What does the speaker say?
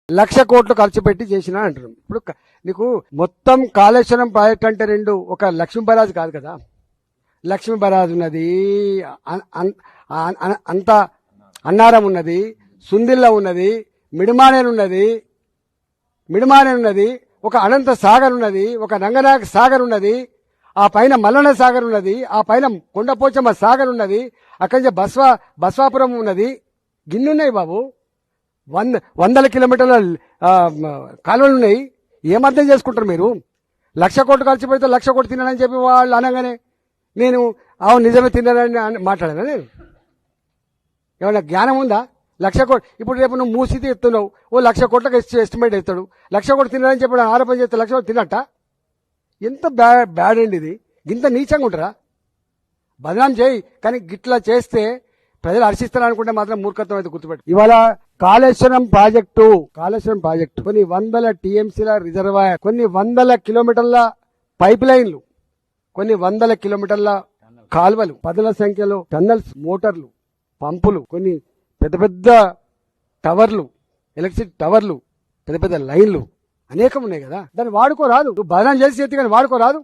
1,00,000 కోట్లు ఖర్చు పెట్టి చేసినా అంటున్నాం. ఇప్పుడు నీకు మొత్తం కాళేశ్వరం ప్రాజెక్ట్ అంటే రెండు, ఒక లక్ష్మీ బరాజ్ కాదు కదా. లక్ష్మీ బరాజ్ ఉన్నది, అంత అన్నారం ఉన్నది, సుందిల్ల ఉన్నది, మిడిమానేరు ఉన్నది, ఒక అనంత సాగర్ ఉన్నది, ఒక రంగనాయక సాగర్ ఉన్నది, ఆ పైన మల్లన్న సాగర్ ఉన్నది, ఆ పైన కొండపోచమ్మ సాగర్ ఉన్నది, అక్కడి నుంచి బస్వాపురం ఉన్నది. గిన్నున్నాయి బాబు, వందల కిలోమీటర్ల కాలువలు ఉన్నాయి. ఏమర్థం చేసుకుంటారు మీరు? 1,00,000 కోట్లు ఖర్చు పెడితే 1,00,000 కోట్లు తిన్నానని చెప్పి వాళ్ళు అనగానే నేను అవును నిజమే తిన్నానని మాట్లాడాను. నేను ఏమన్నా జ్ఞానం ఉందా? 1,00,000 కోట్లు ఇప్పుడు రేపు నువ్వు మూసితే ఎత్తున్నావు, ఓ 1,00,000 కోట్లకు ఎస్టిమేట్ ఎత్తాడు. 1,00,000 కోట్లు తిన్నానని చెప్పి ఆరోపణ చేస్తే 1,00,000 కోట్లు తిన్నట్ట? ఎంత బ్యాడ్ అండి ఇది. ఇంత నీచంగా ఉంటారా? బదనాం చేయి, కానీ గిట్లా చేస్తే ప్రజలు హర్షిస్తారు అనుకుంటే మాత్రం మూర్ఖత్వం అయితే గుర్తుపెట్టు. ఇవాళ కాళేశ్వరం ప్రాజెక్టు కొన్ని వందల టీఎంసీల రిజర్వాయర్, కొన్ని వందల కిలోమీటర్ల పైప్ లైన్లు, కొన్ని వందల కిలోమీటర్ల కాల్వలు, పదుల సంఖ్యలో టన్నల్స్, మోటార్లు, పంపులు, కొన్ని పెద్ద పెద్ద టవర్లు, ఎలక్ట్రిసిటీ టవర్లు, పెద్ద పెద్ద లైన్లు అనేకం ఉన్నాయి కదా. దాన్ని వాడుకోరాదు. నువ్వు బదనాం చేసి ఎత్తి కానీ వాడుకోరాదు.